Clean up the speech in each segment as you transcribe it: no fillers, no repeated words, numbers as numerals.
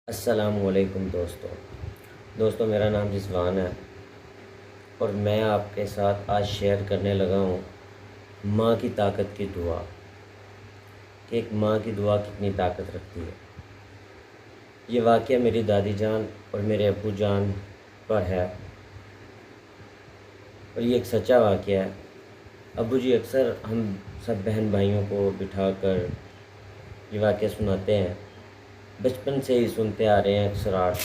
السلام علیکم دوستوں میرا نام رضوان ہے اور میں آپ کے ساتھ آج شیئر کرنے لگا ہوں ماں کی طاقت کی دعا کہ ایک ماں کی دعا کتنی طاقت رکھتی ہے۔ یہ واقعہ میری دادی جان اور میرے ابو جان پر ہے اور یہ ایک سچا واقعہ ہے۔ ابو جی اکثر ہم سب بہن بھائیوں کو بٹھا کر یہ واقعہ سناتے ہیں، بچپن سے ہی سنتے آ رہے ہیں اکثر آج۔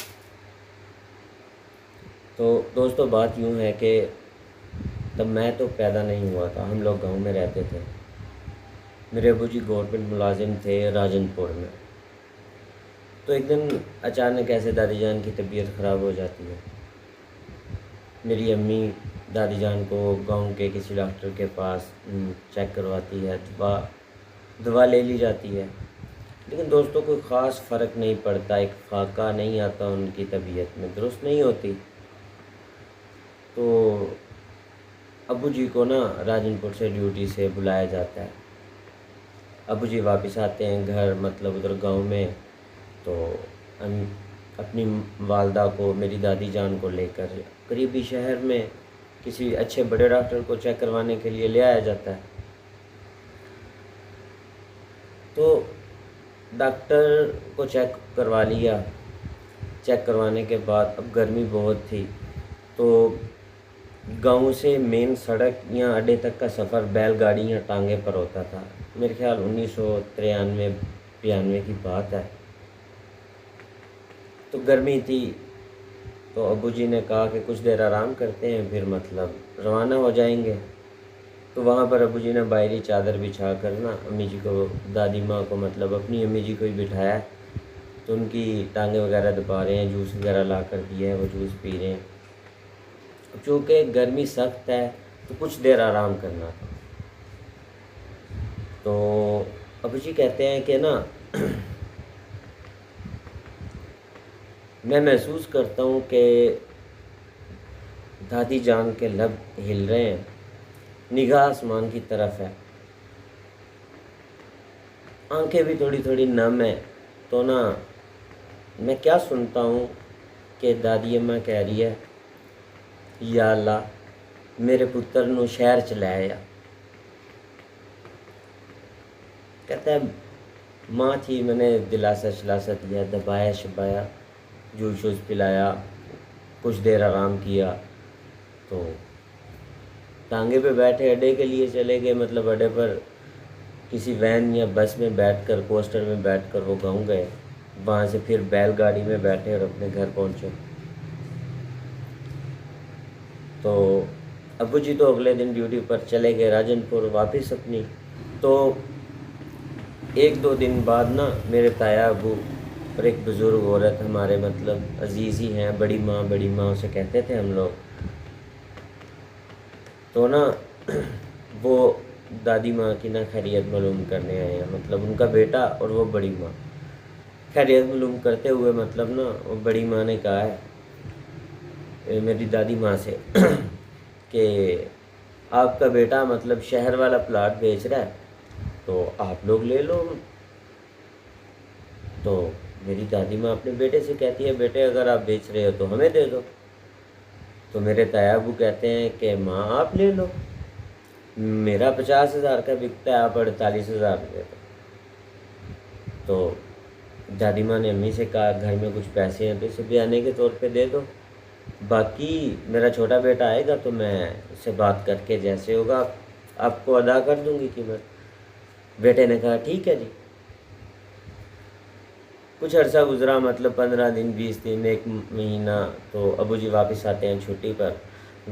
تو دوستوں بات یوں ہے کہ تب میں تو پیدا نہیں ہوا تھا، ہم لوگ گاؤں میں رہتے تھے۔ میرے ابو جی گورنمنٹ ملازم تھے راجن پور میں۔ تو ایک دن اچانک ایسے دادی جان کی طبیعت خراب ہو جاتی ہے۔ میری امی دادی جان کو گاؤں کے کسی ڈاکٹر کے پاس چیک کرواتی ہے، دوا لے لی جاتی ہے، لیکن دوستوں کوئی خاص فرق نہیں پڑتا، ایک فاقہ نہیں آتا، ان کی طبیعت میں درست نہیں ہوتی۔ تو ابو جی کو راجن پور سے ڈیوٹی سے بلایا جاتا ہے۔ ابو جی واپس آتے ہیں گھر، مطلب ادھر گاؤں میں، تو اپنی والدہ کو، میری دادی جان کو لے کر قریبی شہر میں کسی اچھے بڑے ڈاکٹر کو چیک کروانے کے لیے لے آیا جاتا ہے۔ تو ڈاکٹر کو چیک کروا لیا، چیک کروانے کے بعد اب گرمی بہت تھی، تو گاؤں سے مین سڑک یا اڈے تک کا سفر بیل گاڑی یا ٹانگے پر ہوتا تھا۔ میرے خیال 1993-92 کی بات ہے۔ تو گرمی تھی، تو ابو جی نے کہا کہ کچھ دیر آرام کرتے ہیں پھر مطلب روانہ ہو جائیں گے۔ تو وہاں پر ابو جی نے باہری چادر بچھا کر امی جی کو، دادی ماں کو، مطلب اپنی امی جی کو ہی بٹھایا، تو ان کی ٹانگیں وغیرہ دبا رہے ہیں، جوس وغیرہ لا کر دیے ہیں، وہ جوس پی رہے ہیں۔ چونکہ گرمی سخت ہے تو کچھ دیر آرام کرنا تھا۔ تو ابو جی کہتے ہیں کہ میں محسوس کرتا ہوں کہ دادی جان کے لب ہل رہے ہیں، نگاہ آسمان کی طرف ہے، آنکھیں بھی تھوڑی تھوڑی نم ہیں۔ تو میں کیا سنتا ہوں کہ دادی اماں کہہ رہی ہے، یا اللہ میرے پتر نو شہر چلایا۔ کہتا ہے ماں تھی، میں نے دلاسا شلاسا دیا، دبایا شبایا، جوس شوس پلایا، کچھ دیر آرام کیا، تو ٹانگے پہ بیٹھے اڈے کے لیے چلے گئے، مطلب اڈے پر کسی وین یا بس میں بیٹھ کر، کوسٹر میں بیٹھ کر وہ گاؤں گئے، وہاں سے پھر بیل گاڑی میں بیٹھے اور اپنے گھر پہنچے۔ تو ابو جی تو اگلے دن ڈیوٹی پر چلے گئے راجن پور واپس اپنی۔ تو ایک دو دن بعد میرے تایا ابو اور ایک بزرگ عورت، ہمارے مطلب عزیز ہی ہیں، بڑی ماں اسے کہتے تھے ہم لوگ، تو وہ دادی ماں کی خیریت معلوم کرنے آئے ہیں، مطلب ان کا بیٹا اور وہ بڑی ماں۔ خیریت معلوم کرتے ہوئے مطلب وہ بڑی ماں نے کہا ہے میری دادی ماں سے کہ آپ کا بیٹا مطلب شہر والا پلاٹ بیچ رہا ہے، تو آپ لوگ لے لو۔ تو میری دادی ماں اپنے بیٹے سے کہتی ہے، بیٹے اگر آپ بیچ رہے ہو تو ہمیں دے دو۔ تو میرے تایا ابو کہتے ہیں کہ ماں آپ لے لو، میرا 50,000 کا بکتا ہے، آپ 48,000 دے دو۔ تو دادی ماں نے امی سے کہا گھر میں کچھ پیسے ہیں تو اسے بیانے کے طور پہ دے دو، باقی میرا چھوٹا بیٹا آئے گا تو میں اس سے بات کر کے جیسے ہوگا آپ کو ادا کر دوں گی قیمت۔ بیٹے نے کہا ٹھیک ہے جی۔ کچھ عرصہ گزرا، مطلب 15 دن، 20 دن، 1 مہینہ، تو ابو جی واپس آتے ہیں چھٹی پر،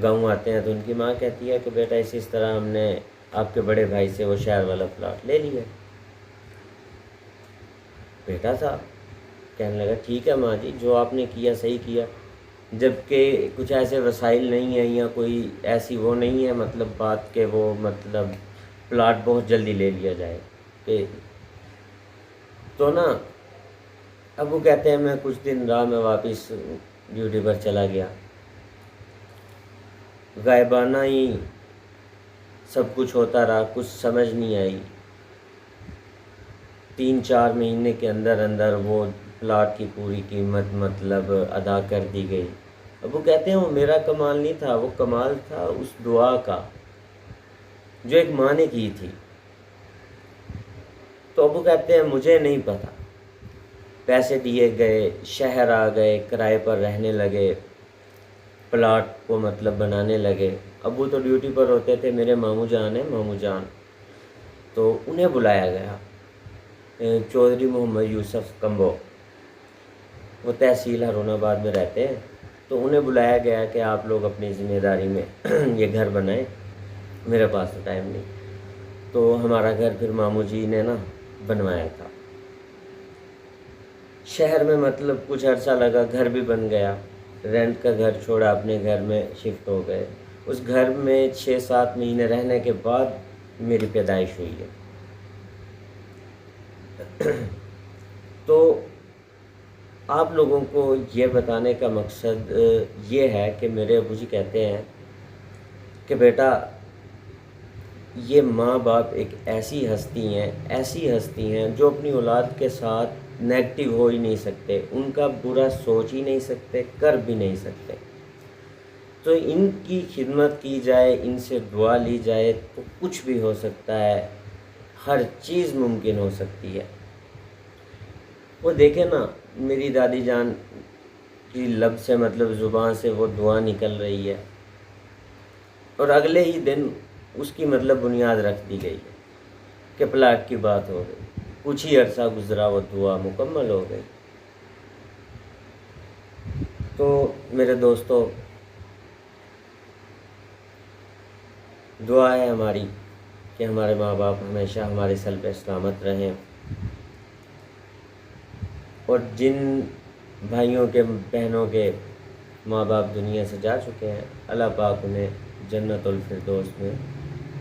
گاؤں آتے ہیں، تو ان کی ماں کہتی ہے کہ بیٹا اس طرح ہم نے آپ کے بڑے بھائی سے وہ شہر والا پلاٹ لے لیا۔ بیٹا تھا کہنے لگا ٹھیک ہے ماں جی، جو آپ نے کیا صحیح کیا، جبکہ کچھ ایسے وسائل نہیں ہیں یا کوئی ایسی وہ نہیں ہے مطلب بات کہ وہ مطلب پلاٹ بہت جلدی لے لیا جائے کہ تو ابو کہتے ہیں میں کچھ دن رہا، میں واپس ڈیوٹی پر چلا گیا، غائبانہ ہی سب کچھ ہوتا رہا، کچھ سمجھ نہیں آئی۔ 3-4 مہینے کے اندر وہ پلاٹ کی پوری قیمت مطلب ادا کر دی گئی۔ ابو کہتے ہیں وہ میرا کمال نہیں تھا، وہ کمال تھا اس دعا کا جو ایک ماں نے کی تھی۔ تو ابو کہتے ہیں مجھے نہیں پتا، پیسے دیے گئے، شہر آ گئے، کرائے پر رہنے لگے، پلاٹ کو مطلب بنانے لگے۔ ابو تو ڈیوٹی پر ہوتے تھے، میرے ماموں جان ہیں، ماموں جان، تو انہیں بلایا گیا، چودھری محمد یوسف کمبو، وہ تحصیل ہارون آباد میں رہتے ہیں، تو انہیں بلایا گیا کہ آپ لوگ اپنی ذمہ داری میں یہ گھر بنائیں، میرے پاس تو ٹائم نہیں۔ تو ہمارا گھر پھر ماموں جی نے نا بنوایا تھا شہر میں، مطلب کچھ عرصہ لگا، گھر بھی بن گیا، رینٹ کا گھر چھوڑا، اپنے گھر میں شفٹ ہو گئے۔ اس گھر میں 6-7 مہینے رہنے کے بعد میری پیدائش ہوئی ہے۔ تو آپ لوگوں کو یہ بتانے کا مقصد یہ ہے کہ میرے ابو جی کہتے ہیں کہ بیٹا یہ ماں باپ ایک ایسی ہستی ہیں جو اپنی اولاد کے ساتھ نیگیٹو ہو ہی نہیں سکتے، ان کا برا سوچ ہی نہیں سکتے، کر بھی نہیں سکتے۔ تو ان کی خدمت کی جائے، ان سے دعا لی جائے تو کچھ بھی ہو سکتا ہے، ہر چیز ممکن ہو سکتی ہے۔ وہ دیکھیں نا، میری دادی جان کی لب سے مطلب زبان سے وہ دعا نکل رہی ہے، اور اگلے ہی دن اس کی مطلب بنیاد رکھ دی گئی ہے کہ پلاٹ کی بات ہو گئی، کچھ ہی عرصہ گزرا وہ دعا مکمل ہو گئی۔ تو میرے دوستو، دعا ہے ہماری کہ ہمارے ماں باپ ہمیشہ ہمارے سل پہ سلامت رہیں، اور جن بھائیوں کے بہنوں کے ماں باپ دنیا سے جا چکے ہیں، اللہ پاک انہیں جنت الفردوس میں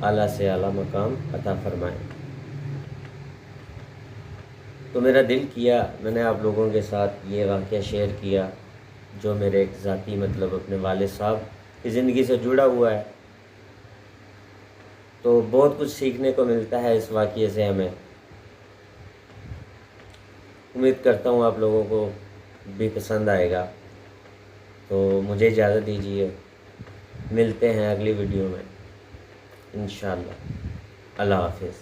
اعلیٰ سے اعلیٰ مقام عطا فرمائے۔ تو میرا دل کیا، میں نے آپ لوگوں کے ساتھ یہ واقعہ شیئر کیا جو میرے ایک ذاتی مطلب اپنے والد صاحب کی زندگی سے جڑا ہوا ہے۔ تو بہت کچھ سیکھنے کو ملتا ہے اس واقعے سے ہمیں۔ امید کرتا ہوں آپ لوگوں کو بھی پسند آئے گا۔ تو مجھے اجازت دیجیے، ملتے ہیں اگلی ویڈیو میں انشاءاللہ۔ اللہ حافظ۔